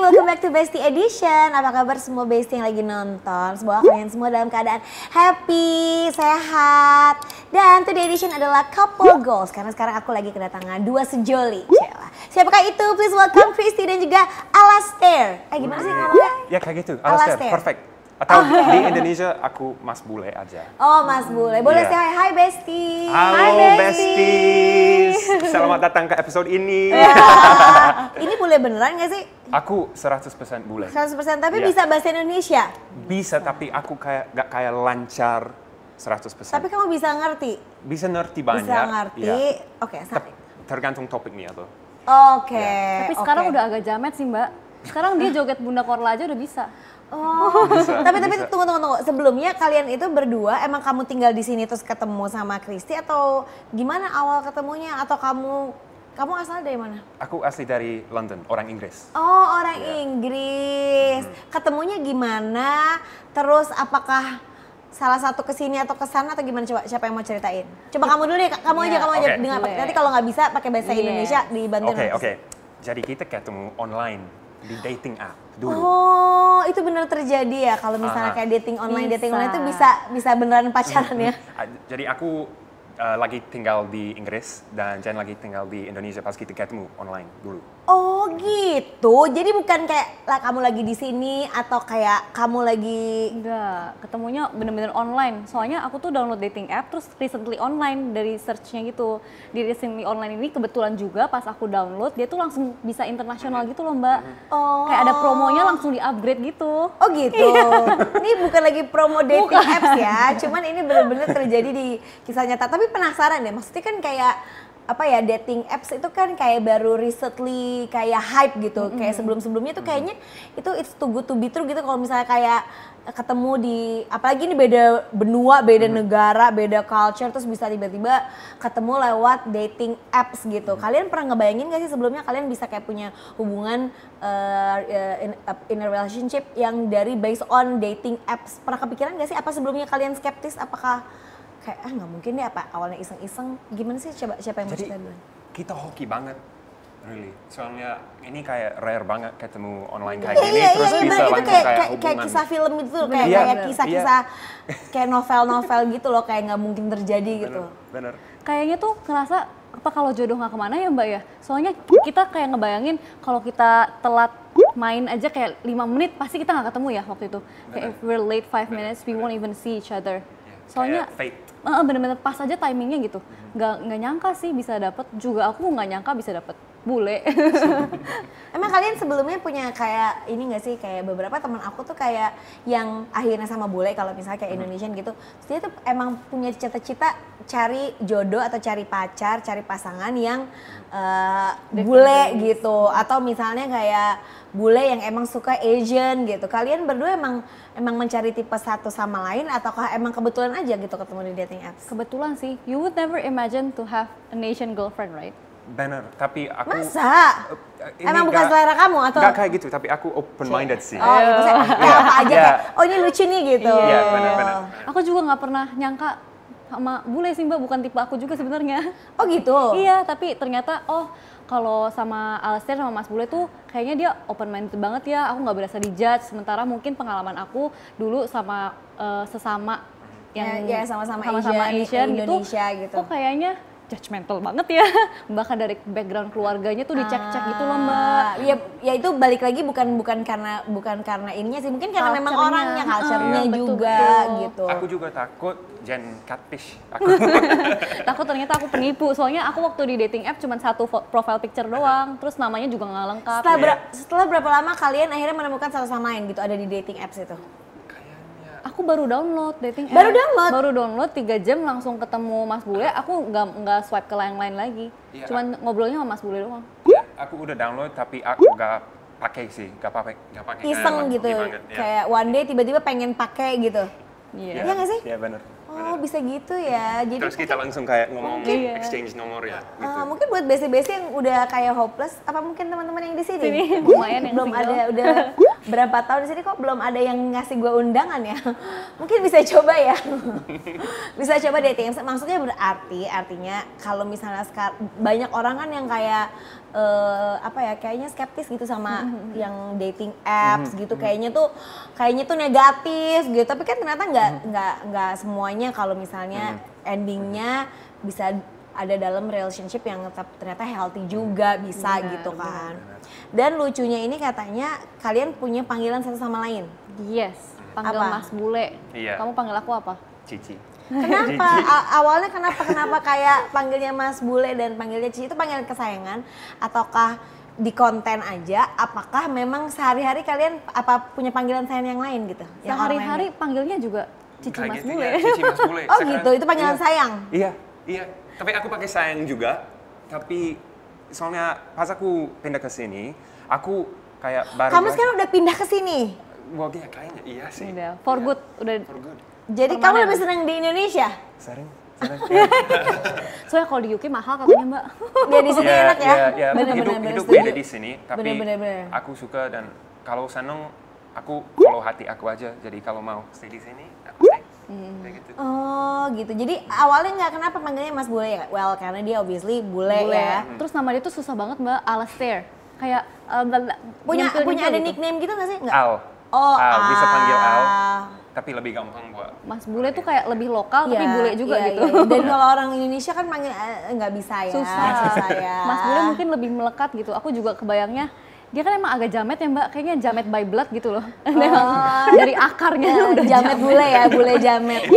welcome back to Bestie Edition. Apa kabar semua Bestie yang lagi nonton? Semoga kalian semua dalam keadaan happy, sehat. Dan today edition adalah couple goals. Karena sekarang aku lagi kedatangan dua sejoli. Siapakah itu? Please welcome Christy dan juga Alastair. Gimana sih ngomongnya? Ya kayak gitu, Alastair, perfect. Atau di Indonesia aku Mas Bule aja. Oh Mas Bule, boleh say hi Bestie. Halo Besties, selamat datang ke episode ini. Ini bule beneran gak sih? Aku 100% bule. 100% tapi bisa bahasa Indonesia? Bisa, tapi aku gak kayak lancar 100%. Tapi kamu bisa ngerti? Bisa ngerti banyak. Bisa ngerti, ya. oke. Tergantung topiknya tuh. Oke. Tapi sekarang udah agak jamet sih Mbak. Sekarang dia joget Bunda Korla aja udah bisa. Oh, bisa. tapi tunggu. Sebelumnya kalian itu berdua emang kamu tinggal di sini terus ketemu sama Christy atau gimana awal ketemunya atau kamu asal dari mana? Aku asli dari London, orang Inggris. Oh, orang Inggris. Ketemunya gimana? Terus apakah salah satu kesini atau kesana atau gimana? Coba siapa yang mau ceritain? Coba kamu dulu deh, kamu aja dengan nanti kalau nggak bisa pakai bahasa Indonesia dibantuin. Oke. Jadi kita ketemu online di dating app dulu. Oh, itu benar terjadi ya kalau misalnya kayak dating online itu bisa beneran pacaran ya? Jadi aku lagi tinggal di Inggris dan Jen lagi tinggal di Indonesia pas kita ketemu online dulu. Oh gitu, jadi bukan kayak lah kamu lagi di sini atau kayak kamu lagi Enggak, ketemunya bener-bener online. Soalnya aku tuh download dating app terus recently online dari search-nya gitu. Di recently online ini kebetulan juga pas aku download dia tuh langsung bisa internasional gitu loh Mbak. Oh. Kayak ada promonya langsung di-upgrade gitu. Oh gitu. Ini bukan lagi promo dating apps ya, cuman ini bener-bener terjadi di kisah nyata. Tapi penasaran deh, maksudnya kan kayak apa ya, dating apps itu kan kayak baru recently kayak hype gitu. Kayak sebelum-sebelumnya tuh kayaknya itu it's too good to be true gitu. Kalau misalnya kayak ketemu di, apalagi ini beda benua, beda negara, beda culture, terus bisa tiba-tiba ketemu lewat dating apps gitu. Kalian pernah ngebayangin gak sih sebelumnya kalian bisa kayak punya hubungan in a relationship yang dari based on dating apps? Pernah kepikiran gak sih? Apa sebelumnya kalian skeptis? Apakah kayak nggak mungkin deh, apa awalnya iseng-iseng, gimana sih? Coba siapa yang mau cerita dulu? Kita hoki banget, really. Soalnya ini kayak rare banget ketemu online kayak gini, terus bisa itu langsung kayak hubungan. kisah film gitu, kayak kisah-kisah kayak novel-novel gitu loh, kayak nggak mungkin terjadi gitu. Bener. Kayaknya tuh ngerasa apa kalau jodoh nggak kemana ya Mbak ya? Soalnya kita kayak ngebayangin kalau kita telat main aja kayak 5 menit pasti kita nggak ketemu ya waktu itu. Kayak if we're late 5 minutes we won't even see each other. Soalnya bener-bener pas aja timingnya gitu. Nggak nyangka sih bisa dapet, juga aku nggak nyangka bisa dapet bule. Emang kalian sebelumnya punya kayak ini nggak sih, kayak beberapa teman aku tuh kayak yang akhirnya sama bule, kalau misalnya kayak Indonesian gitu, terus dia tuh emang punya cita-cita cari jodoh atau cari pacar, cari pasangan yang bule gitu, atau misalnya kayak bule yang emang suka Asian gitu. Kalian berdua emang mencari tipe satu sama lain ataukah emang kebetulan aja gitu ketemu di dating apps? Kebetulan sih, you would never imagine to have an Asian girlfriend, right? Bener, tapi aku... Masa? Emang bukan selera kamu atau? Gak kayak gitu, tapi aku open minded sih. Oh itu saya apa aja kayak, oh ini lucu nih gitu. Iya bener. Aku juga nggak pernah nyangka sama bule sih Mbak, bukan tipe aku juga sebenarnya. Oh gitu? Iya, tapi ternyata kalau sama Alastair sama Mas Bule tuh kayaknya dia open minded banget ya, aku nggak berasa dijudge. Sementara mungkin pengalaman aku dulu sama sesama yang sama-sama Asian Indonesia gitu. Kok kayaknya judgmental banget ya. Bahkan dari background keluarganya tuh dicek-cek gitu loh Mbak. Ya itu balik lagi bukan karena ininya sih, mungkin karena memang orangnya, culture-nya juga gitu. Aku juga takut Jen catfish. Takut ternyata aku penipu. Soalnya aku waktu di dating app cuma satu profile picture doang, terus namanya juga nggak lengkap. Setelah berapa lama kalian akhirnya menemukan satu sama lain gitu ada di dating apps itu? Aku baru download dating app. Baru download 3 jam langsung ketemu Mas Bule. Aku nggak swipe ke lain-lain lagi. Iya, cuman ngobrolnya sama Mas Bule doang. Ya, aku udah download tapi aku nggak pakai sih, nggak pakai. Iseng gitu, kayak one day tiba-tiba pengen pakai gitu. Iya. Iya nggak sih? Iya benar. Oh bisa gitu ya. Jadi terus kita langsung kayak ngomong exchange nomor ya. Gitu. Mungkin buat besti-besti yang udah kayak hopeless, apa mungkin teman-teman yang di sini? Lumayan yang belum single. ada, berapa tahun di sini kok belum ada yang ngasih gue undangan ya. Mungkin bisa coba ya. Bisa coba dating apps. Maksudnya artinya kalau misalnya banyak orang kan yang kayak kayaknya skeptis gitu sama yang dating apps gitu. Kayaknya tuh negatif gitu. Tapi kan ternyata nggak semuanya kalau misalnya endingnya bisa ada dalam relationship yang ternyata healthy juga bisa gitu kan. Dan lucunya ini katanya kalian punya panggilan satu sama lain. Yes, panggil Apa? Mas Bule. Iya. Kamu panggil aku apa? Cici. Kenapa? Awalnya kenapa kayak panggilnya Mas Bule dan panggilnya Cici itu panggilan kesayangan ataukah di konten aja? Apakah memang sehari-hari kalian punya panggilan sayang yang lain gitu? Yang orang Sehari-hari lain? panggilnya juga Cici Kayak Mas gitu Bule. ya, Cici Mas Bule. Oh gitu, itu panggilan sayang? Iya. Tapi aku pakai sayang juga. Tapi soalnya pas aku pindah ke sini, aku kayak baru. Kamu sekarang udah pindah ke sini? Wah, kayaknya iya sih. Udah, for good. Udah. For good. Jadi kamu lebih senang di Indonesia? Sering. Soalnya kalau di UK mahal katanya Mbak. Ya di sini enak ya? Iya, Bener-bener hidup setuju. beda di sini, tapi Bener-bener. aku suka dan kalau seneng aku follow hati aku aja. Jadi kalau mau stay di sini, aku stay. Kayak gitu. Oh gitu, jadi awalnya nggak kenapa panggilnya Mas Bule ya? Well karena dia obviously bule ya. Terus nama dia tuh susah banget Mbak, Alastair. Kayak Punya nyempil-nyempil ada gitu. nickname gitu nggak sih? Nggak? Al. Oh, Al, bisa panggil Al. Al. Tapi lebih gampang buat. Mas Bule tuh kayak lebih lokal tapi Iya, bule juga iya, gitu. iya. Dan kalau orang Indonesia kan panggil nggak bisa ya. Susah. Ya. Mas Bule mungkin lebih melekat gitu. Aku juga kebayangnya dia kan emang agak jamet ya Mbak, kayaknya jamet by blood gitu loh. Dari akarnya udah jamet bule ya, bule jamet.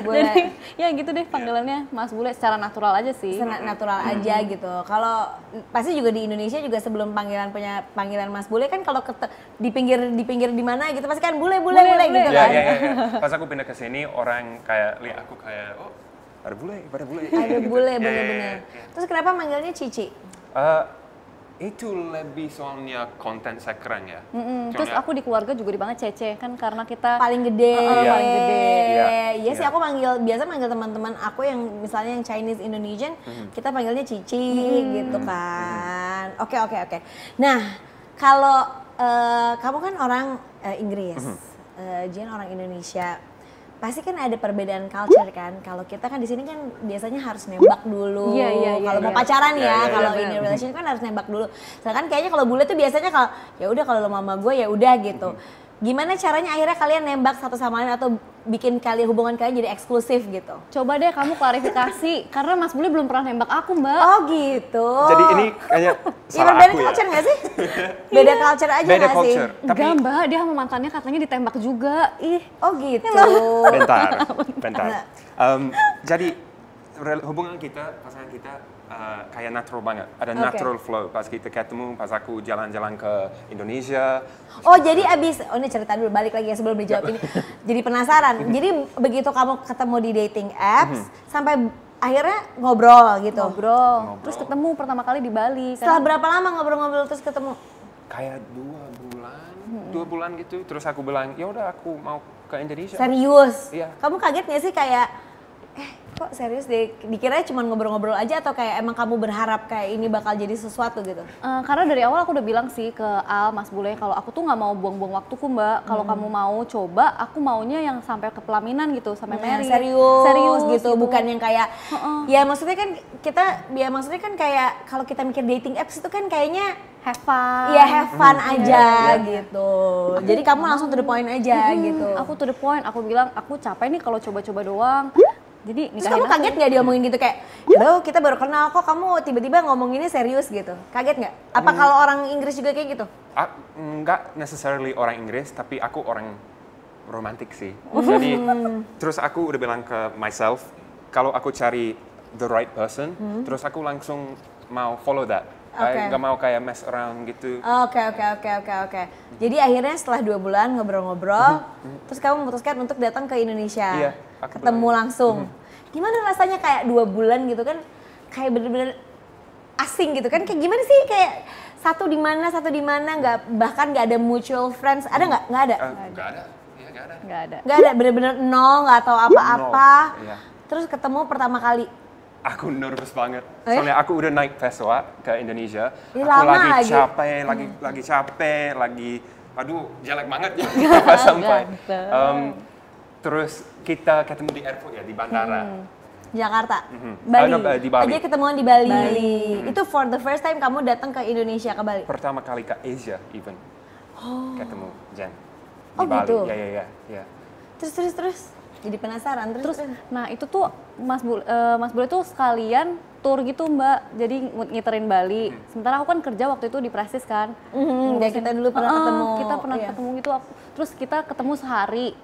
Bule. Jadi ya gitu deh panggilannya Mas Bule secara natural aja sih. Natural aja gitu. Kalau pasti juga di Indonesia juga sebelum punya panggilan Mas Bule kan kalau di pinggir di mana gitu pasti kan bule gitu kan. Iya. Pas aku pindah ke sini orang kayak lihat aku kayak ada bule. Ada bule Iya, bener-bener. iya. Terus kenapa manggilnya Cici? Itu lebih soalnya konten saya keren ya. Terus aku di keluarga juga dipanggil Cece kan karena kita Paling gede. paling gede. Iya sih, aku biasa manggil teman-teman aku yang misalnya yang Chinese Indonesian, kita panggilnya Cici gitu kan. Oke. Nah, kalau kamu kan orang Inggris, Jian orang Indonesia. Pasti kan ada perbedaan culture kan. Kalau kita kan di sini kan biasanya harus nembak dulu. Iya, Kalau mau iya. pacaran ya, Iya, kalau benar. ini relationship kan harus nembak dulu. Sedangkan kayaknya kalau bule tuh biasanya kalau ya udah kalau lo mama gue ya udah gitu. Gimana caranya akhirnya kalian nembak satu sama lain atau bikin hubungan kalian jadi eksklusif gitu? Coba deh kamu klarifikasi karena Mas Bule belum pernah nembak aku Mbak. Oh gitu. Jadi ini kayaknya Iya, salah beda aku ya. culture nggak sih? Beda culture aja Beda nggak sih? culture. Tapi Enggak Mbak, dia sama mantannya katanya ditembak juga. Ih. Oh gitu. bentar. Jadi hubungan kita, pasangan kita kayak natural banget. Ada Oke. natural flow pas kita ketemu, pas aku jalan-jalan ke Indonesia. Oh jadi ini cerita dulu balik lagi ya sebelum dijawab ini. Jadi penasaran. Jadi begitu kamu ketemu di dating apps sampai akhirnya ngobrol gitu. Ngobrol. Terus ketemu pertama kali di Bali. Setelah berapa lama ngobrol-ngobrol terus ketemu? Kayak 2 bulan gitu. Terus aku bilang, ya udah aku mau ke Indonesia. Serius? Iya. Kamu kaget gak sih kayak kok serius deh? Dikira cuma ngobrol-ngobrol aja atau kayak emang kamu berharap kayak ini bakal jadi sesuatu gitu? Karena dari awal aku udah bilang sih ke Al, Mas Bule, kalau aku tuh nggak mau buang-buang waktuku Mbak. Kalau kamu mau coba, aku maunya yang sampai ke pelaminan gitu, sampai married. Serius gitu, bukan yang kayak ya maksudnya kan kayak kalau kita mikir dating apps itu kan kayaknya have fun. ya have fun aja gitu. Jadi kamu langsung to the point aja gitu. Aku to the point, aku bilang aku capek nih kalau coba-coba doang. Jadi Terus kamu kaget nggak dia ngomongin gitu kayak, "Halo, kita baru kenal kok kamu tiba-tiba ngomonginnya serius gitu." Kaget nggak? Apa kalau orang Inggris juga kayak gitu? Nggak necessarily orang Inggris, tapi aku orang romantik sih. Jadi terus aku udah bilang ke myself, kalau aku cari the right person, terus aku langsung mau follow that. Oke. Nggak mau kayak mess around gitu. Oke. Jadi akhirnya setelah 2 bulan ngobrol-ngobrol, terus kamu memutuskan untuk datang ke Indonesia. Iya, aku ketemu bilang. langsung. Gimana rasanya kayak 2 bulan gitu kan? Kayak bener-bener asing gitu kan? Kayak gimana sih kayak satu di mana, bahkan nggak ada mutual friends, ada nggak? Nggak ada. Nggak ada. Iya, nggak ada. Nggak ada, bener-bener nol, nggak tahu apa-apa. Nol, iya. Terus ketemu pertama kali. Aku nervous banget. Soalnya aku udah naik pesawat ke Indonesia. Ih, Aku lama lagi lagi. capek, lagi capek, lagi aduh jelek banget ya pas sampai. Ganteng. Terus kita ketemu di airport ya, di bandara. Jakarta, Bali. Bali. Di Bali. Aja ketemuan di Bali. Itu for the first time kamu datang ke Indonesia, ke Bali? Pertama kali ke Asia even. Ketemu Jen. Oh, Di Bali. gitu? Ya. Terus. Jadi penasaran, terus. Nah itu tuh Mas Bule tuh sekalian tour gitu Mbak, jadi ngiterin Bali. Sementara aku kan kerja waktu itu di Prestis kan. Ya kita dulu pernah ketemu. Kita pernah ketemu gitu, terus kita ketemu sehari.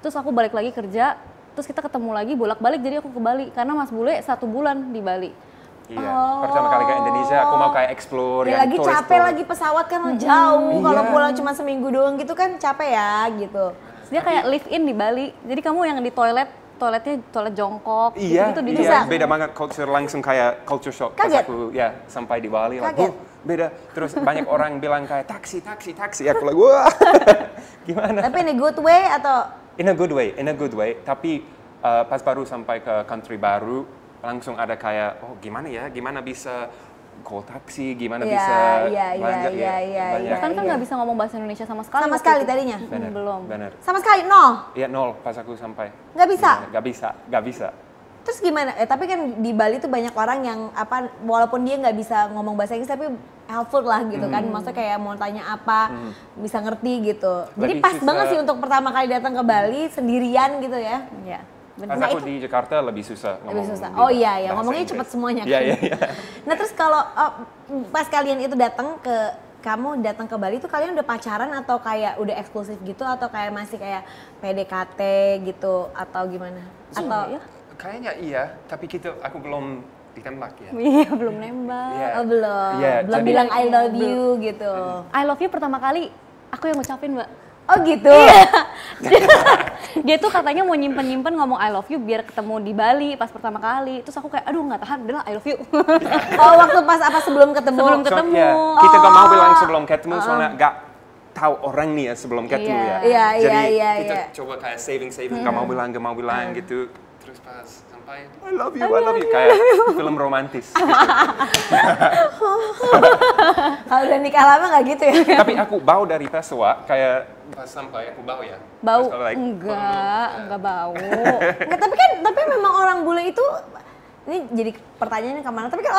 Terus aku balik lagi kerja, terus kita ketemu lagi bolak-balik jadi aku ke Bali. Karena Mas Bule 1 bulan di Bali. Iya, pertama kali ke Indonesia aku mau kayak explore Ya yang lagi tourist capek tour. lagi pesawat kan jauh. Kalau Iya. pulang cuma seminggu doang gitu kan capek ya gitu. Dia kayak live in di Bali. Jadi kamu yang di toiletnya toilet jongkok Iya, gitu di iya, beda banget culture, langsung kayak culture shock pas Kaget? aku ya sampai di Bali. Kaget? Beda. Terus banyak orang bilang kayak taksi. Aku lagi wah, gimana? Tapi in a good way atau In a good way. Tapi pas baru sampai ke country baru, langsung ada kayak, oh gimana bisa call taksi, gimana bisa belanja banyak. Kan nggak bisa ngomong bahasa Indonesia sama sekali. sama waktu sekali itu. tadinya? Belum. Bener. Sama sekali nol. Iya 0 pas aku sampai. Nggak bisa? Gak bisa. Terus gimana? Tapi kan di Bali tuh banyak orang yang walaupun dia nggak bisa ngomong bahasa Inggris tapi helpful lah gitu kan. Maksudnya kayak mau tanya apa bisa ngerti gitu. Jadi Lebih pas susah. banget sih untuk pertama kali datang ke Bali sendirian gitu ya. Iya. Pas Nah, aku di Jakarta lebih susah ngomong. Lebih susah. di Oh iya bahasa ngomongnya Inggris. cepet semuanya. Iya. Nah terus kalau pas kalian itu kamu datang ke Bali tuh kalian udah pacaran atau kayak udah eksklusif gitu atau kayak masih kayak PDKT gitu atau gimana? Atau ya? Kayaknya iya, tapi aku belum ditembak ya. Iya, belum nembak. Iya. Oh belum, Iya, belum jadi- bilang I love you gitu. I love you pertama kali aku yang ngucapin, Mbak. Oh gitu. Dia tuh katanya mau nyimpen ngomong I love you biar ketemu di Bali pas pertama kali. Terus aku kayak aduh nggak tahan, udah lah I love you. Oh waktu pas sebelum ketemu? Sebelum ketemu. Ya, kita gak mau bilang sebelum ketemu soalnya gak tahu orang nih ya sebelum ketemu ya. Iya, Jadi iya, kita iya. coba kayak saving, gak mau bilang gitu. Terus pas sampai I love you kayak film romantis. Kalau udah nikah lama nggak gitu ya? Tapi aku bau dari pesawat kayak pas sampai aku bau ya. Bau? Pas like, Enggak bau. Nggak, tapi memang orang bule itu ini jadi pertanyaannya kemana? Tapi kan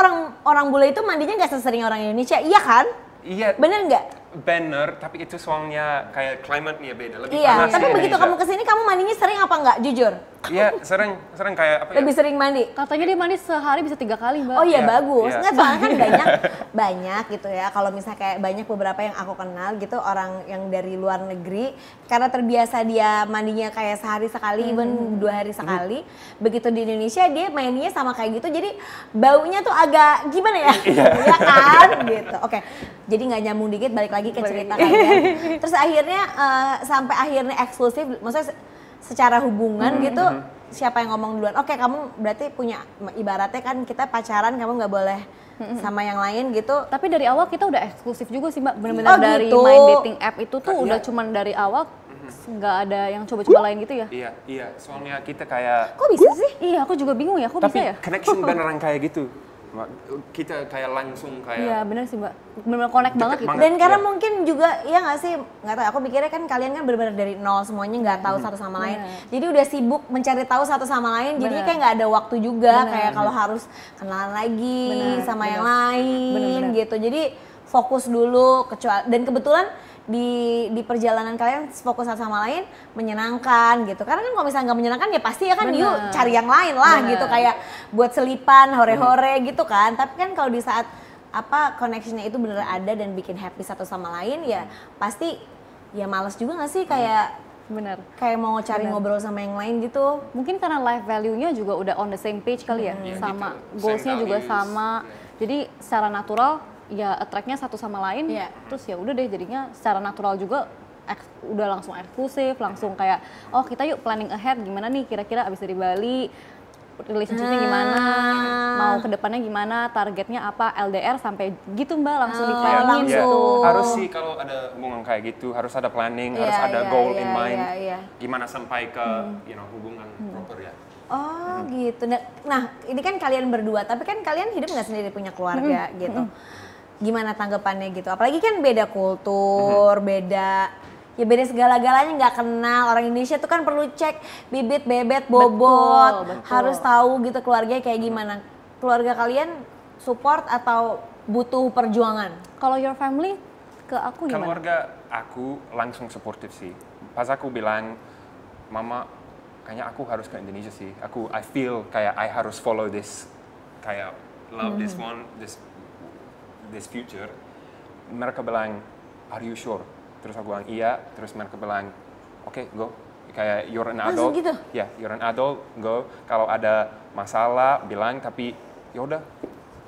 orang bule itu mandinya nggak sesering orang Indonesia, iya kan? Iya. Bener nggak? Bener, tapi itu soalnya kayak climate-nya beda, lebih Iya. panas Tapi di begitu Indonesia. kamu kesini kamu mandinya sering apa nggak? Jujur. Iya, sering kayak apa ya? Lebih sering mandi. Katanya dia mandi sehari bisa 3 kali, Mbak. Oh iya Iya, bagus. iya. Nggak soalnya kan banyak gitu ya. Kalau misalnya kayak banyak beberapa yang aku kenal gitu orang yang dari luar negeri karena terbiasa dia mandinya kayak sehari sekali, even 2 hari sekali. Begitu di Indonesia dia mandinya sama kayak gitu. Jadi baunya tuh agak gimana ya? Ya kan gitu. Oke. Jadi nggak nyambung dikit balik lagi ke cerita kalian. Terus akhirnya sampai akhirnya eksklusif maksudnya secara hubungan gitu siapa yang ngomong duluan? Oke, kamu berarti punya ibaratnya kan kita pacaran kamu nggak boleh sama yang lain gitu. Tapi dari awal kita udah eksklusif juga sih, Mbak. Bener-bener Oh, dari gitu. main dating app itu tuh Iya. udah cuman dari awal nggak ada yang coba-coba lain gitu ya. Iya, soalnya kita kayak Kok bisa sih? Iya, aku juga bingung ya, kok tapi bisa ya? connection beneran kayak gitu. Kita kayak langsung Iya, kayak bener sih, Mbak. Bener-bener connect banget gitu. banget. Dan karena Iya. mungkin juga ya nggak sih, nggak tahu. Aku pikirnya kan kalian kan benar-benar dari nol semuanya nggak tahu satu sama lain. Jadi udah sibuk mencari tahu satu sama lain. Jadinya kayak nggak ada waktu juga kayak kalau harus kenalan lagi sama yang lain gitu. Jadi fokus dulu dan kebetulan di perjalanan kalian fokus satu sama lain menyenangkan gitu. Karena kan kalau misalnya nggak menyenangkan ya pasti ya kan yuk cari yang lain lah gitu kayak buat selipan hore-hore gitu kan. Tapi kan kalau di saat connectionnya itu bener ada dan bikin happy satu sama lain ya pasti ya males juga nggak sih kayak Bener. kayak mau cari ngobrol sama yang lain gitu. Mungkin karena life value-nya juga udah on the same page kali ya, sama gitu. goals-nya Same juga values. sama. Jadi secara natural ya attract-nya satu sama lain. Iya. Terus ya udah deh jadinya secara natural juga udah langsung eksklusif, langsung kayak oh kita yuk planning ahead gimana nih kira-kira abis dari Bali relationship-nya gimana, mau ke depannya gimana, targetnya apa, LDR sampai gitu Mbak langsung di-planningin langsung. gitu. Harus sih kalau ada hubungan kayak gitu harus ada planning, harus ada goal in mind. Gimana sampai ke hubungan proper ya. Oh gitu. Nah ini kan kalian berdua, tapi kan kalian hidup nggak sendiri punya keluarga gitu. gimana tanggapannya gitu? Apalagi kan beda kultur, beda segala-galanya, nggak kenal. Orang Indonesia tuh kan perlu cek bibit, bebet, bobot, Betul. harus tahu gitu keluarganya kayak gimana. Keluarga kalian support atau butuh perjuangan? Kalau your family ke aku gimana? Keluarga aku langsung supportive sih. Pas aku bilang, Mama, kayaknya aku harus ke Indonesia sih. I feel kayak I harus follow this, kayak love this one, this future. Mereka bilang, are you sure? Terus aku bilang iya. Terus mereka bilang, oke, go. Kayak you're an adult. Langsung gitu? Ya, you're an adult, go. Kalau ada masalah, bilang. Tapi yaudah,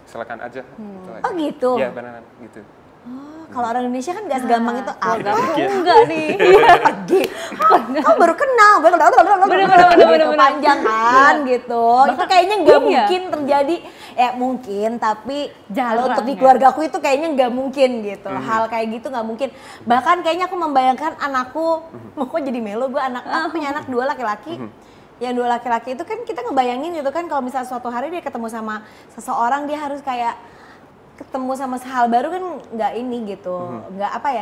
silakan aja. Oh gitu? Iya, beneran gitu. Oh, kalau orang Indonesia kan nggak segampang itu. Keluarga Apa? aku enggak nih. Kamu baru kenal, bener panjang kan gitu. Itu kayaknya nggak mungkin terjadi. Ya mungkin, tapi Jarang, untuk di ya. keluarga aku itu kayaknya nggak mungkin gitu. Hal kayak gitu nggak mungkin. Bahkan kayaknya aku membayangkan anakku, mau kok jadi melo gue aku punya anak 2 laki-laki. Yang 2 laki-laki itu kan kita ngebayangin gitu kan kalau misalnya suatu hari dia ketemu sama seseorang, dia harus kayak ketemu sama hal baru kan, nggak ini gitu, nggak apa ya,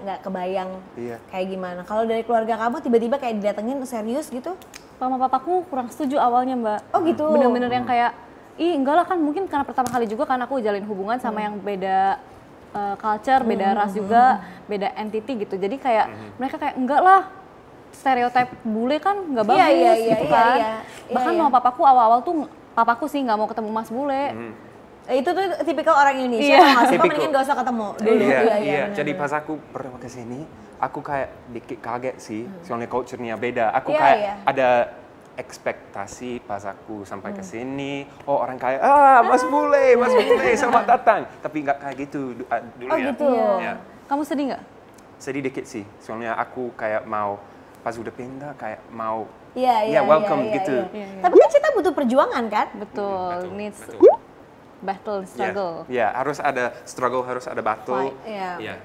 nggak kebayang kayak gimana. Kalau dari keluarga kamu tiba-tiba kayak didatengin serius gitu? Mama papaku kurang setuju awalnya, Mbak. Oh gitu. Bener-bener yang kayak, ih enggak lah, kan mungkin karena pertama kali juga kan aku jalin hubungan sama yang beda culture, beda ras juga, beda entity gitu. Jadi kayak mereka kayak enggak lah, stereotip bule kan nggak bagus gitu kan. Bahkan mama papaku awal-awal tuh, papaku sih nggak mau ketemu mas bule. Itu tuh tipikal orang Indonesia, nggak suka mendingan gak usah ketemu dulu. Iya. Jadi pas aku pertama ke sini, aku kayak dikit kaget sih, soalnya culture-nya beda. Aku kayak ada ekspektasi pas aku sampai ke sini, oh orang kayak, mas bule, selamat datang. Tapi nggak kayak gitu dulu Oh ya. gitu. Ya. Kamu sedih nggak? Sedih dikit sih, soalnya aku kayak mau, pas udah pindah kayak mau, Iya, welcome gitu. Tapi kan kita butuh perjuangan kan? Betul, needs battle, struggle. Iya, harus ada struggle, harus ada battle. Fight, iya. Iya.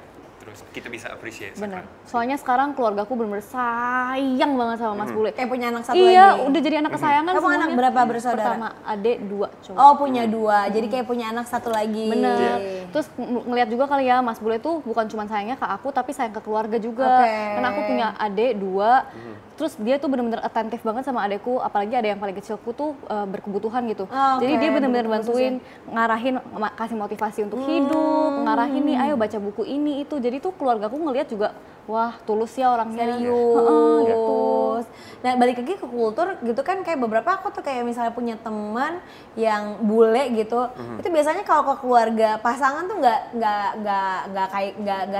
Terus kita bisa appreciate. Bener. Soalnya sekarang keluargaku bener-bener sayang banget sama Mas Bule. Kayak punya anak satu Iya, lagi. udah jadi anak kesayangan Kamu semuanya. anak berapa bersaudara? Pertama, adik 2 cowok. Oh punya 2, jadi kayak punya anak satu lagi. Bener. Terus ngeliat juga kali ya, Mas Bule tuh bukan cuma sayangnya ke aku, tapi sayang ke keluarga juga. Karena aku punya adik 2, terus dia tuh bener-bener atentif banget sama adekku, apalagi ada yang paling kecilku tuh berkebutuhan gitu. Jadi dia bener-bener bantuin, ngarahin, kasih motivasi untuk hidup, ngarahin nih, ayo baca buku ini, itu. Jadi tuh keluargaku ngeliat juga, wah tulus ya orangnya. Serius. Nah balik lagi ke kultur gitu kan, kayak beberapa aku tuh kayak misalnya punya teman yang bule gitu, itu biasanya kalau ke keluarga pasangan tuh nggak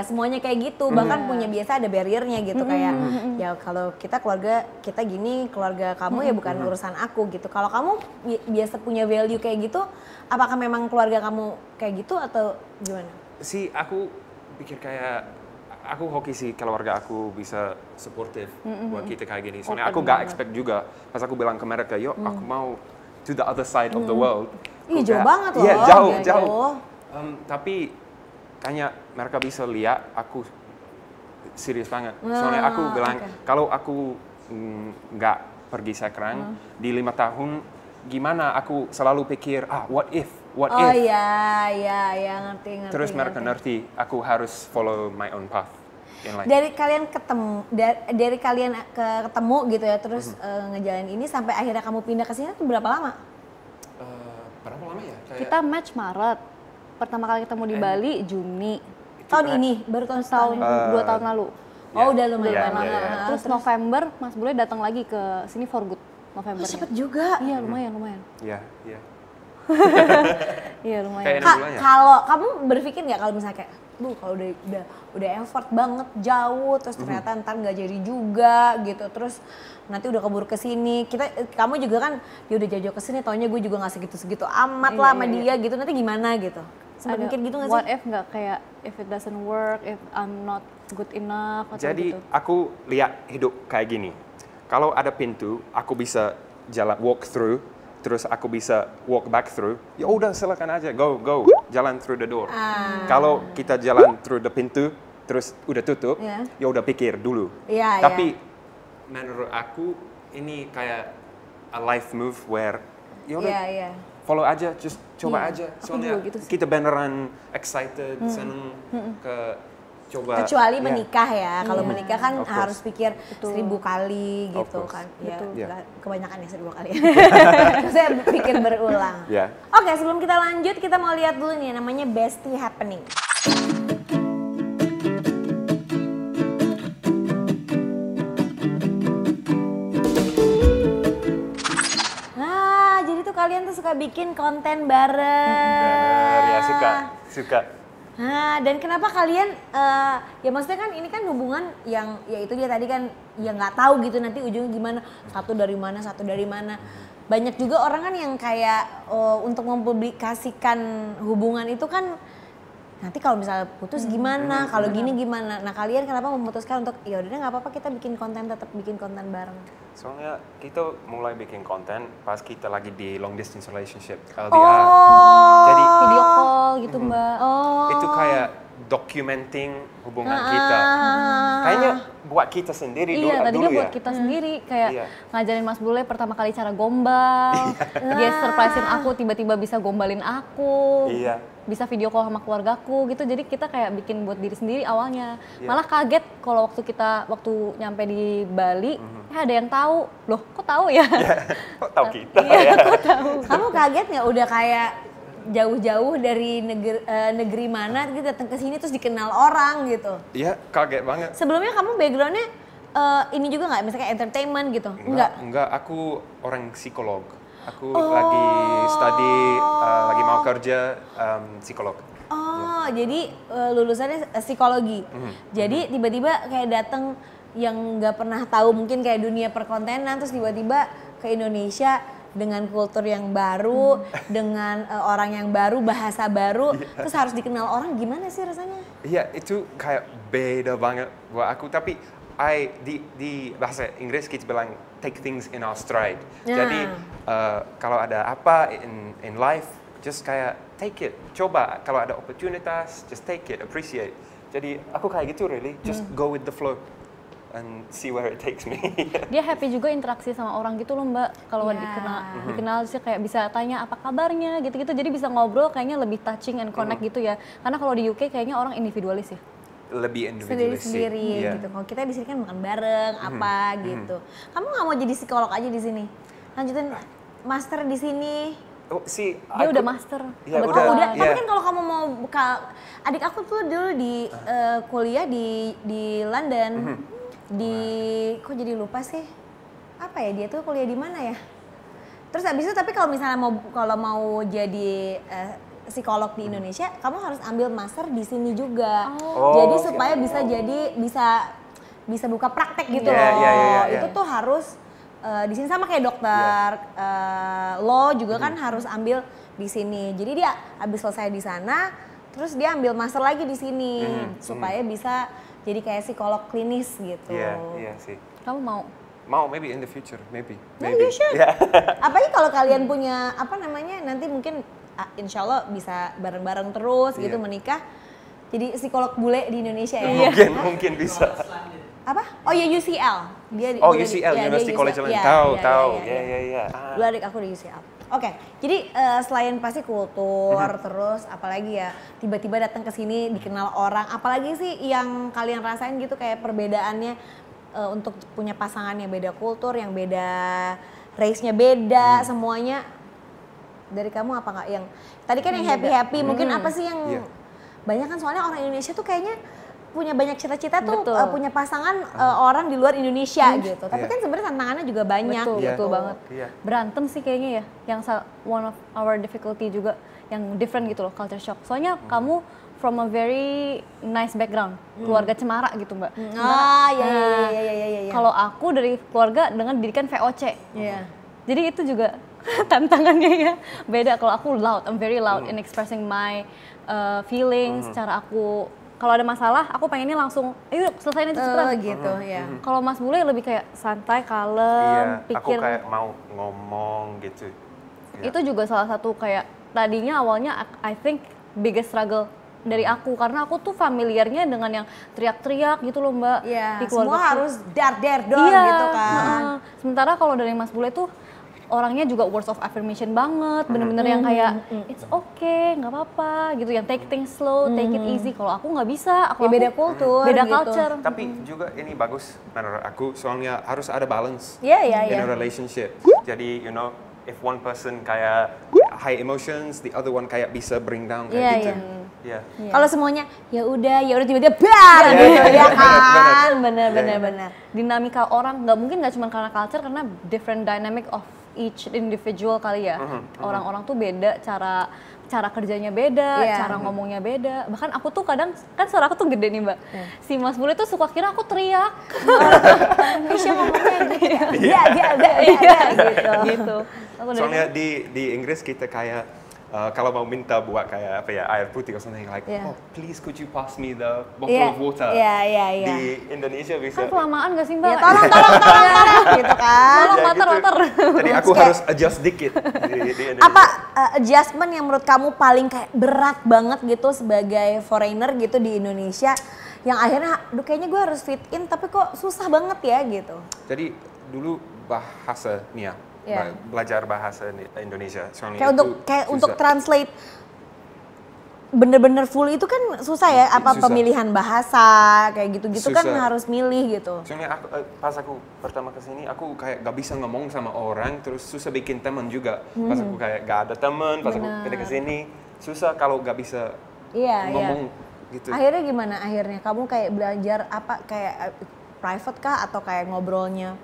semuanya kayak gitu, bahkan punya biasa ada barriernya gitu kayak ya kalau kita keluarga kita gini, keluarga kamu ya bukan urusan aku gitu. Kalau kamu biasa punya value kayak gitu, apakah memang keluarga kamu kayak gitu atau gimana? Sih aku pikir kayak, aku hoki sih keluarga aku bisa supportive buat kita kayak gini. Soalnya aku gak expect juga pas aku bilang ke mereka, yuk aku mau to the other side of the world. Ih jauh banget loh. Iya jauh. Tapi kayaknya mereka bisa lihat aku serius banget. Soalnya aku bilang kalau aku nggak pergi sekarang di 5 tahun, gimana aku selalu pikir what if. Oh iya, ngerti. Terus mereka ngerti, aku harus follow my own path. Dari kalian ketemu gitu ya, terus ngejalanin ini sampai akhirnya kamu pindah ke sini tuh berapa lama? Berapa lama ya? Kita match Maret, pertama kali ketemu di Bali Juni. Tahun ini, baru tahun 2 tahun lalu. Oh udah lumayan lama. Terus November Mas Bule datang lagi ke sini for good. November. Oh cepet juga. Iya lumayan. Iya. Iya lumayan. Kalau kamu berpikir nggak kalau misalnya kayak, kalau udah effort banget jauh, terus ternyata ntar nggak jadi juga gitu, terus nanti udah keburu ke sini, kamu juga kan, ya udah jauh ke sini, taunya gue juga nggak segitu amat lah sama dia gitu, nanti gimana gitu? Sempat mikir gitu nggak sih? What if nggak kayak if it doesn't work, if I'm not good enough atau Jadi gitu. aku lihat hidup kayak gini. Kalau ada pintu, aku bisa jalan walk through, terus aku bisa walk back through. Ya udah silakan aja, go, jalan through the door. Kalau kita jalan through the pintu, terus udah tutup, ya udah pikir dulu. Tapi menurut aku ini kayak a life move where ya udah follow aja, just coba Iya, aja. aku Soalnya juga gitu sih. kita beneran excited, seneng ke coba. Kecuali Ya. menikah ya, kalau Iya. menikah kan Of course. harus pikir Betul. 1000 kali Of gitu course. kan. Ya, Betul. Iya. kebanyakan ya 1000 kali. Saya pikir berulang. Ya. Oke, sebelum kita lanjut, kita mau lihat dulu nih namanya Bestie Happening. Nah, jadi tuh kalian tuh suka bikin konten bareng. Ya suka. Nah, dan kenapa kalian, ya maksudnya kan ini kan hubungan yang, ya itu dia tadi kan, ya nggak tahu gitu nanti ujungnya gimana, satu dari mana. Banyak juga orang kan yang kayak untuk mempublikasikan hubungan itu kan, nanti kalau misalnya putus gimana, kalau gini gimana. Nah kalian kenapa memutuskan untuk, ya udah nggak apa-apa kita tetap bikin konten bareng. Soalnya kita mulai bikin konten pas kita lagi di long distance relationship, LDR. Oh, Jadi Video call gitu Mbak. oh. itu kayak documenting hubungan kita. Kayaknya buat kita sendiri Iya, tadinya dulu buat ya. kita sendiri kayak Iya. ngajarin Mas Bule pertama kali cara gombal. Dia surprisein aku, tiba-tiba bisa gombalin aku. Iya. Bisa video call sama keluargaku gitu. Jadi kita kayak bikin buat diri sendiri awalnya. Iya. Malah kaget kalau waktu nyampe di Bali, ada yang tahu. Loh, kok tahu ya? Kok tahu kita Iya, ya? kok tahu. Kamu kaget nggak udah kayak jauh-jauh dari negeri mana gitu datang ke sini terus dikenal orang gitu? Iya, kaget banget. Sebelumnya kamu backgroundnya ini juga nggak, misalnya entertainment gitu? Enggak, aku orang psikolog. Aku lagi study, lagi mau kerja psikolog. Oh, jadi lulusannya psikologi. Jadi tiba-tiba kayak datang yang nggak pernah tahu mungkin kayak dunia perkontenan, terus tiba-tiba ke Indonesia dengan kultur yang baru, dengan orang yang baru, bahasa baru, terus harus dikenal orang, gimana sih rasanya? Iya, itu kayak beda banget buat aku. Tapi di bahasa Inggris kita bilang take things in our stride. Jadi kalau ada apa in life, just kayak take it. Coba kalau ada opportunitas, just take it, appreciate. Jadi aku kayak gitu really, just go with the flow and see where it takes me. Dia happy juga interaksi sama orang gitu loh Mbak. Kalau Ya. dikenal sih kayak bisa tanya apa kabarnya gitu-gitu. Jadi bisa ngobrol kayaknya lebih touching and connect gitu ya. Karena kalau di UK kayaknya orang individualis ya. Lebih individualistic. Sendiri-sendiri Iya. gitu. Kalau kita di sini kan makan bareng, apa gitu. Kamu nggak mau jadi psikolog aja di sini? Lanjutin master di sini. Oh, see, Dia udah master. Iya, Oh Kebetulan. udah, tapi Iya. kan kalau kamu mau buka, adik aku tuh dulu di kuliah di London, kok jadi lupa sih, apa ya dia tuh kuliah di mana ya? Terus abis itu tapi kalau misalnya mau jadi psikolog di Indonesia, kamu harus ambil master di sini juga. Jadi Oh. supaya bisa buka praktek gitu Iya, loh. iya. Itu tuh harus di sini sama kayak dokter, law juga kan harus ambil di sini. Jadi dia habis selesai di sana, terus dia ambil master lagi di sini supaya bisa jadi kayak psikolog klinis gitu. Iya sih. Kamu mau? Mau, maybe in the future, maybe. Yeah, you should. Yeah. Apalagi kalau kalian punya apa namanya, nanti mungkin insya Allah bisa bareng-bareng terus gitu Iya. menikah. Jadi psikolog bule di Indonesia ya. Mungkin bisa. Apa? Oh ya UCL. Dia Oh, dia UCL, dia University UCL. College London. Iya, Tahu. iya. Iya. Dulu adik aku di UCL. Oke, jadi selain pasti kultur, terus apalagi ya tiba-tiba datang ke sini dikenal orang, apalagi sih yang kalian rasain gitu kayak perbedaannya untuk punya pasangannya beda kultur, yang beda race-nya beda, semuanya dari kamu apa nggak yang tadi kan yang happy-happy, mungkin apa sih yang Iya. banyak kan soalnya orang Indonesia tuh kayaknya punya banyak cita-cita tuh Betul. punya pasangan orang di luar Indonesia gitu. Tapi Iya. kan sebenarnya tantangannya juga banyak Betul, gitu. betul banget. Iya. Berantem sih kayaknya ya, yang one of our difficulty juga, yang different gitu loh, culture shock. Soalnya kamu from a very nice background, keluarga cemara gitu Mbak. Ah, iya. Kalau aku dari keluarga dengan didikan VOC. Iya. Jadi itu juga tantangannya ya. Beda kalau aku loud, I'm very loud in expressing my feelings, cara aku kalau ada masalah aku pengennya langsung ayo selesaiin itu cepetan. Gitu ya. Kalau Mas Bule lebih kayak santai, kalem, Iya, aku pikir. kayak mau ngomong gitu. Iya. Itu juga salah satu kayak tadinya awalnya I think biggest struggle dari aku, karena aku tuh familiarnya dengan yang teriak-teriak gitu loh Mbak. Iya, Di semua keluargaku. harus dar-der dor Iya, gitu kan. heeh. Sementara kalau dari Mas Bule tuh orangnya juga words of affirmation banget, bener-bener yang kayak it's okay, nggak apa-apa gitu, yang take things slow, take it easy. Kalau aku nggak bisa, Ya beda kultur beda gitu. culture. Tapi juga ini bagus menurut aku, soalnya harus ada balance Iya. in a relationship. Jadi, you know, if one person kayak high emotions, the other one kayak bisa bring down kayak Iya, gitu. iya. Iya. Kalau semuanya ya udah tiba-tiba bar gitu ya kan. Bener. Dinamika orang nggak cuma karena culture, karena different dynamic of each individual kali ya. Orang-orang tuh beda, cara kerjanya beda, Iya. cara ngomongnya beda. Bahkan aku tuh kadang, kan suara aku tuh gede nih Mbak. Si Mas Bule tuh suka kira aku teriak. Indonesia ngomongnya gitu. Iya Gitu. Aku dari Soalnya di Inggris kita kayak kalau mau minta buat kayak apa ya, air putih or something like, Yeah. oh please could you pass me the bottle Iya. of water. Iya. Di Indonesia bisa. kan kelamaan gak sih Mbak? Ya tolong gitu kan. Tolong Ya, water. Jadi aku Kayak- harus adjust dikit di Indonesia. Apa adjustment yang menurut kamu paling kayak berat banget gitu sebagai foreigner gitu di Indonesia yang akhirnya aduh kayaknya gue harus fit in tapi kok susah banget ya gitu. Jadi dulu bahasa nih ya, Iya. belajar bahasa Indonesia. Soalnya Kayak itu untuk untuk susah. translate bener-bener full itu kan susah ya, apa Susah. pemilihan bahasa kayak gitu-gitu kan Susah. harus milih gitu. Soalnya pas aku pertama kesini, aku kayak gak bisa ngomong sama orang, terus susah bikin teman juga. Pas aku kayak gak ada teman, pas aku pindah kesini, susah kalau gak bisa Iya. ngomong gitu. Akhirnya gimana akhirnya? Kamu kayak belajar apa kayak private kah atau kayak ngobrolnya?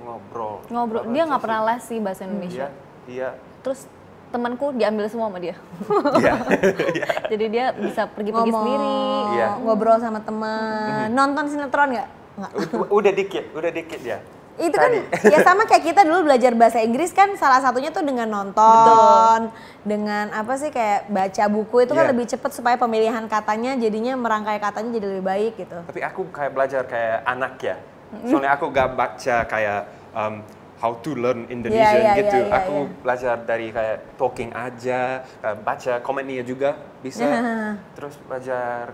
Ngobrol. Dia nggak pernah les sih bahasa Indonesia. Iya. Terus temanku diambil semua sama dia. Iya. Jadi dia bisa pergi-pergi Ngomong, sendiri. Iya. ngobrol sama temen, nonton sinetron nggak? Nggak. Udah dikit ya. Itu kan ya sama kayak kita dulu belajar bahasa Inggris kan salah satunya tuh dengan nonton, dengan apa sih kayak baca buku itu kan Iya. lebih cepet supaya pemilihan katanya jadinya merangkai katanya jadi lebih baik gitu. Tapi aku kayak belajar kayak anak ya. Soalnya aku gak baca kayak how to learn Indonesian Iya, gitu. iya, Aku belajar dari kayak talking aja, baca komennya juga bisa. Terus belajar.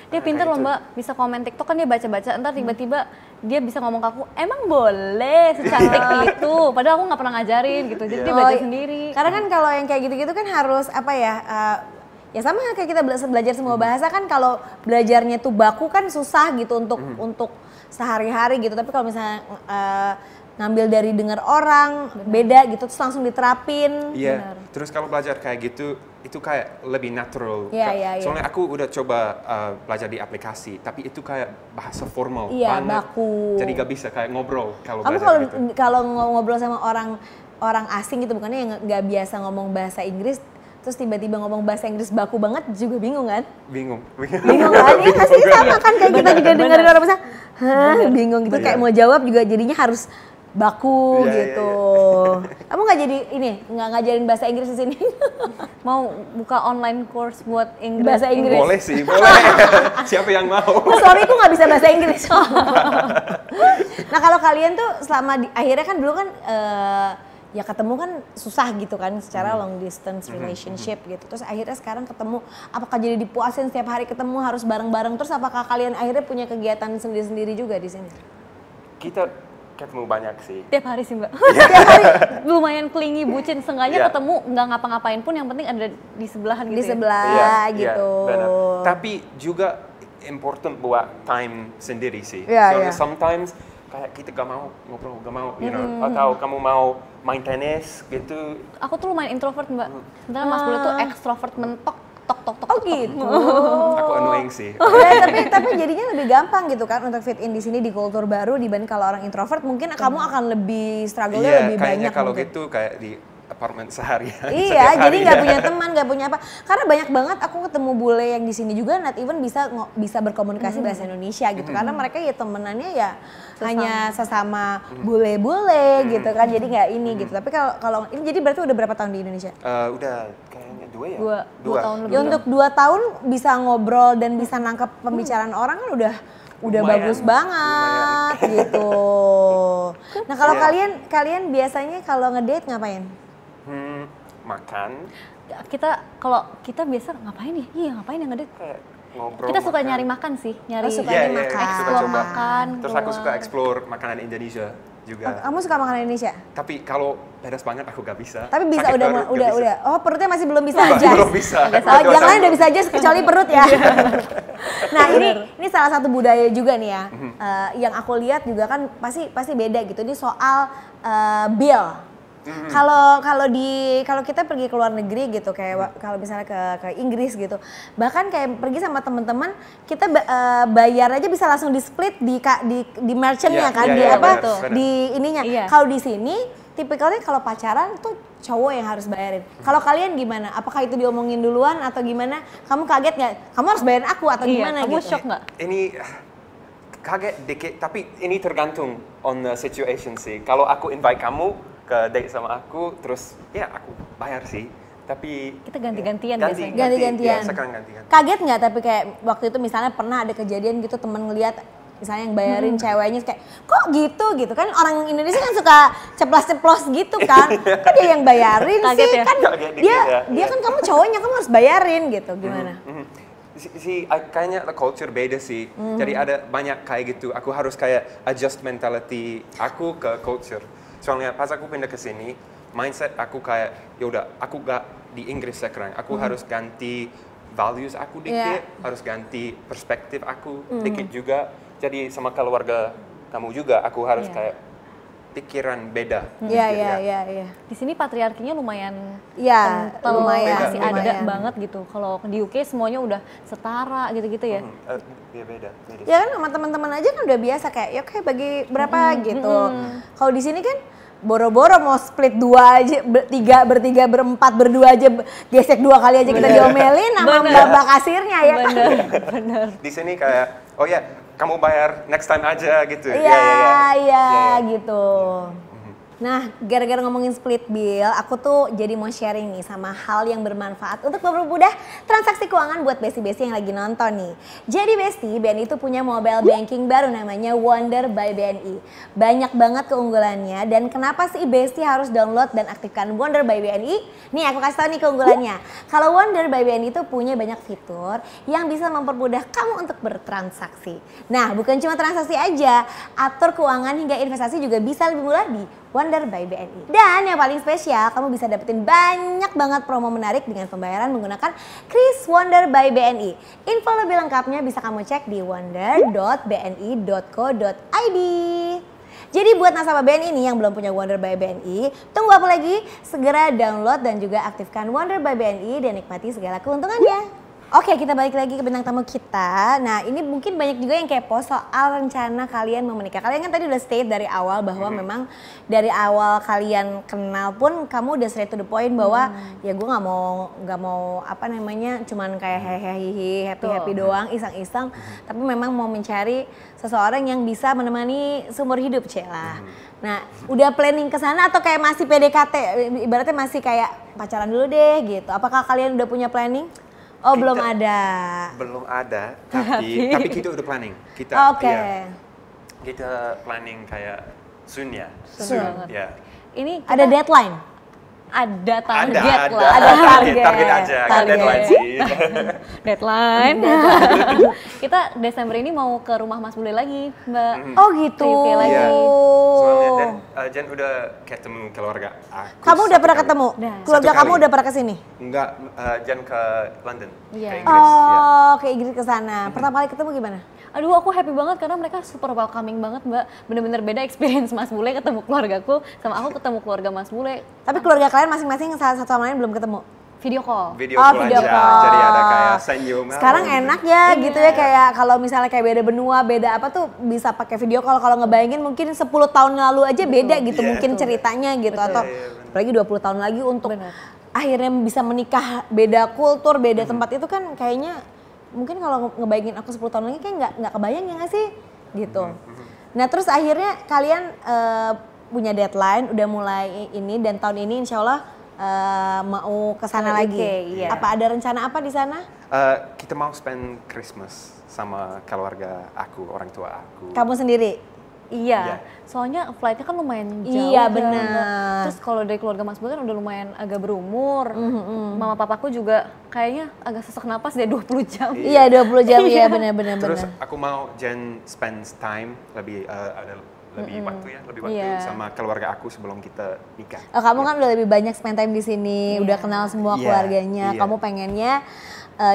Dia pinter loh Mbak, bisa komen TikTok kan dia baca-baca, ntar tiba-tiba dia bisa ngomong ke aku, emang boleh secantik itu? Padahal aku nggak pernah ngajarin gitu, jadi dia baca sendiri. Karena kan kalau yang kayak gitu-gitu kan harus apa ya? Ya sama kayak kita belajar semua bahasa kan kalau belajarnya tuh baku kan susah gitu untuk sehari-hari gitu. Tapi kalau misalnya ngambil dari dengar orang beda gitu terus langsung diterapin. Iya. Terus kalau belajar kayak gitu itu kayak lebih natural. Iya. Soalnya aku udah coba belajar di aplikasi, tapi itu kayak bahasa formal Iya, banget. baku. Jadi gak bisa kayak ngobrol kalau Kamu belajar gitu. kalau ngobrol sama orang asing gitu bukannya yang nggak biasa ngomong bahasa Inggris terus tiba-tiba ngomong bahasa Inggris baku banget juga bingung kan? Bingung. Bingung kan? Iya nggak sih sama kan kayak kita juga dengerin orang bahasa, bingung gitu kayak mau jawab juga jadinya harus baku Iya, gitu. Kamu nggak jadi ini nggak ngajarin bahasa Inggris di sini? Mau buka online course buat Inggris. Bahasa Inggris. Boleh sih, boleh. Siapa yang mau? Suamiku nggak bisa bahasa Inggris. Nah kalau kalian tuh selama akhirnya kan dulu kan ya ketemu kan susah gitu kan secara long distance relationship gitu. Terus akhirnya sekarang ketemu, apakah jadi dipuasin setiap hari ketemu harus bareng-bareng? Terus apakah kalian akhirnya punya kegiatan sendiri-sendiri juga di sini? Kita ketemu banyak sih. Tiap hari sih Mbak. Lumayan clingy, bucin, seenggaknya Iya. ketemu nggak ngapa-ngapain pun yang penting ada di sebelahan gitu. Di ya. sebelah gitu. benar. Tapi juga important buat time sendiri sih. Iya, Soalnya iya. sometimes kayak kita gak mau ngobrol, gak mau, you know, atau kamu mau main tenis gitu. Aku tuh lumayan introvert Mbak. Sementara Mas Bule tuh extrovert mentok, tok. Oh gitu. Aku annoying sih. Ya, tapi jadinya lebih gampang gitu kan untuk fit in di sini di kultur baru dibanding kalau orang introvert mungkin kamu akan lebih struggle-nya Iya, lebih kayaknya banyak kalau mungkin. gitu kayak di apartemen seharian. Iya, setiap jadi hari nggak ya. punya teman, nggak punya apa. Karena banyak banget aku ketemu bule yang di sini juga, not even bisa berkomunikasi bahasa Indonesia gitu. Karena mereka ya temenannya ya hanya sesama bule-bule gitu kan. Jadi nggak ini gitu. Tapi kalau ini jadi berarti udah berapa tahun di Indonesia? Udah kayaknya 2 ya? Dua tahun lebih. Ya untuk 2 tahun bisa ngobrol dan bisa nangkep pembicaraan orang kan udah Lumayan. bagus banget gitu. Nah kalau Iya. kalian biasanya kalau ngedate ngapain? makan. Kalau kita biasa ngapain ya? Iya, ngapain ya ngedate? Kayak ngobrol. Kita suka makan. nyari makan sih, nyari suka Iya, nyari iya, makan. aku suka explore coba. makan. Terus aku suka keluar. explore makanan Indonesia juga. Kamu suka makanan Indonesia? Tapi kalau pedas banget aku gak bisa. Tapi bisa Sakit udah perut, gak bisa. udah. Oh, perutnya masih belum bisa Belum, aja. belum bisa. Oh, yang lain udah bisa aja kecuali perut ya. Nah, ini salah satu budaya juga nih ya. Yang aku lihat juga kan pasti beda gitu. Ini soal bill. Kalau kita pergi ke luar negeri gitu kayak kalau misalnya ke Inggris gitu, bahkan kayak pergi sama teman-teman kita bayar aja bisa langsung di split di merchantnya kan, di apa betul. di ininya. Iya. Kalau di sini tipikalnya kalau pacaran tuh cowok yang harus bayarin. Kalau kalian gimana? Apakah itu diomongin duluan atau gimana? Kamu kaget nggak? Kamu harus bayarin aku atau gimana Kamu gitu? shock nggak? Ini kaget dikit, tapi ini tergantung on the situation sih. Kalau aku invite kamu ke date sama aku, terus ya aku bayar sih. Tapi Kita ganti-gantian ya, biasanya. Ganti-gantian. Ya, sekarang gantian. Kaget nggak tapi kayak waktu itu misalnya pernah ada kejadian gitu temen ngeliat misalnya yang bayarin ceweknya kayak kok gitu kan orang Indonesia kan suka ceplos-ceplos gitu kan, kok dia yang bayarin Kaget sih ya? kan Kaget dikit ya. dia kan kamu cowoknya kamu harus bayarin gitu gimana? Kayaknya culture beda sih. Jadi ada banyak kayak gitu. Aku harus kayak adjust mentality aku ke culture. Soalnya pas aku pindah ke sini, mindset aku kayak yaudah aku gak di Inggris sekarang. Aku harus ganti values aku dikit, harus ganti perspektif aku dikit juga. Jadi sama keluarga kamu juga aku harus kayak pikiran beda. Iya. Di sini patriarkinya lumayan Iya, kental, lumayan, masih ada lumayan. banget gitu. Kalau di UK semuanya udah setara gitu-gitu ya. Iya beda. Ya kan sama teman-teman aja kan udah biasa kayak ya kayak bagi berapa gitu. Kalau di sini kan boro-boro mau split 2 aja, bertiga, berempat, berdua aja gesek 2 kali aja kita diomelin sama mbak kasirnya ya kan. Bener. Di sini kayak oh ya kamu bayar next time aja gitu. Iya gitu. Nah, gara-gara ngomongin split bill, aku tuh jadi mau sharing nih sama hal yang bermanfaat untuk mempermudah transaksi keuangan buat besti-besti yang lagi nonton nih. Jadi Besti, BNI itu punya mobile banking baru namanya Wonder by BNI. Banyak banget keunggulannya dan kenapa sih Besti harus download dan aktifkan Wonder by BNI? Nih aku kasih tau nih keunggulannya. Kalau Wonder by BNI itu punya banyak fitur yang bisa mempermudah kamu untuk bertransaksi. Nah, bukan cuma transaksi aja, atur keuangan hingga investasi juga bisa lebih mudah di Wonder by BNI. Dan yang paling spesial, kamu bisa dapetin banyak banget promo menarik dengan pembayaran menggunakan Kris Wonder by BNI. Info lebih lengkapnya bisa kamu cek di wonder.bni.co.id. Jadi buat nasabah BNI ini yang belum punya Wonder by BNI, tunggu apa lagi? Segera download dan juga aktifkan Wonder by BNI dan nikmati segala keuntungannya. Oke, kita balik lagi ke bintang tamu kita. Nah, ini mungkin banyak juga yang kepo soal rencana kalian mau menikah. Kalian kan tadi udah state dari awal bahwa memang dari awal kalian kenal pun kamu udah straight to the point bahwa ya gue nggak mau apa namanya cuman kayak hehehe happy doang, iseng-iseng. Tapi memang mau mencari seseorang yang bisa menemani seumur hidup, Cela. Nah, udah planning ke sana atau kayak masih PDKT? Ibaratnya masih kayak pacaran dulu deh gitu. Apakah kalian udah punya planning? Oh, belum ada. Belum ada, tapi kita udah planning. Oke. Kita planning kayak soon ya. Soon. Ya. Ini Ada deadline? ada target Ada lah. Ada target. Target aja, kan Target. deadline sih. Deadline. Kita Desember ini mau ke rumah Mas Bule lagi, Mbak. Oh gitu. Review lagi. Iya. Soalnya dan Jen udah ketemu keluarga aku. Kamu udah pernah satu ketemu? Udah. Keluarga Satu kamu kali. udah pernah kesini? Enggak, Jen ke London, Iya. ke Inggris. Ya. Oh, ke Inggris ke sana. Pertama kali ketemu gimana? Aduh, aku happy banget karena mereka super welcoming banget, Mbak. Bener-bener beda experience Mas Bule ketemu keluargaku sama aku ketemu keluarga Mas Bule. Tapi keluarga kalian masing-masing satu sama lain belum ketemu? Video call. Video Oh, call video aja, call. jadi ada kayak senyum. Sekarang enak ya gitu ya kayak kalau misalnya kayak beda benua, beda apa tuh bisa pakai video call. Kalau ngebayangin mungkin 10 tahun lalu aja beda gitu Iya. mungkin ceritanya gitu atau Iya, apalagi 20 tahun lagi untuk Benar. akhirnya bisa menikah beda kultur, beda tempat itu kan kayaknya mungkin kalau ngebayangin aku 10 tahun lagi kayak nggak kebayang ya nggak sih gitu. Nah terus akhirnya kalian punya deadline udah mulai ini dan tahun ini insya Allah mau ke sana Ke lagi. UK, iya. Apa ada rencana apa di sana? Kita mau spend Christmas sama keluarga aku, orang tua aku. Kamu sendiri? Iya, soalnya flightnya kan lumayan jauh. Iya, kan. benar. Terus kalau dari keluarga Mas Bule kan udah lumayan agak berumur. Mama papaku juga kayaknya agak sesak napas deh 20 jam. Iya 20 jam, iya benar-benar. Terus aku mau Jen spend time lebih ada lebih waktu Iya. sama keluarga aku sebelum kita nikah. Oh, kamu kan udah lebih banyak spend time di sini, udah kenal semua Iya, keluarganya. iya. Kamu pengennya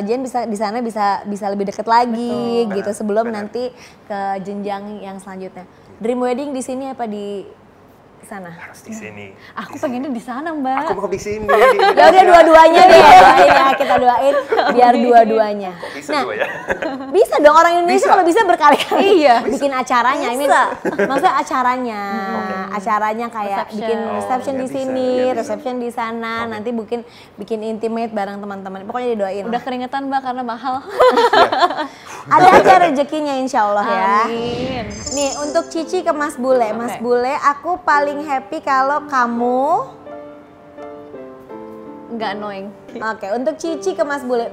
Jen bisa di sana bisa lebih deket lagi gitu sebelum nanti ke jenjang yang selanjutnya. Dream wedding di sini apa di sana? Harus di sini. Aku pengennya di sana, Mbak. Aku mau di sini. Ya udah dua-duanya deh, doain ya, kita doain biar dua-duanya. Bisa dua ya? Bisa dong, orang Indonesia Bisa. kalau bisa berkali-kali Iya. bikin acaranya. I mean, maksudnya acaranya, acaranya kayak Reception. bikin reception Oh, di ya bisa, sini, ya bisa. reception di sana, nanti bikin intimate bareng teman-teman. Pokoknya didoain. Udah lah. keringetan, Mbak, karena mahal. Ada aja rezekinya insya Allah ya. Amin. Nih untuk Cici ke Mas Bule, Mas Oke. Bule, aku paling happy kalau kamu. Nggak annoying. Oke, untuk Cici ke Mas Bule,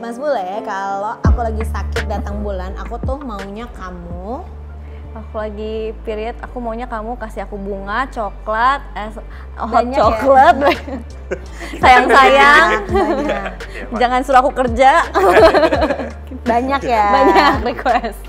kalau aku lagi sakit datang bulan, aku tuh maunya kamu. Aku lagi period, aku maunya kamu kasih aku bunga, coklat, hot Banyak ya? coklat. Sayang-sayang. Banyak, Jangan suruh aku kerja. banyak ya. Banyak request.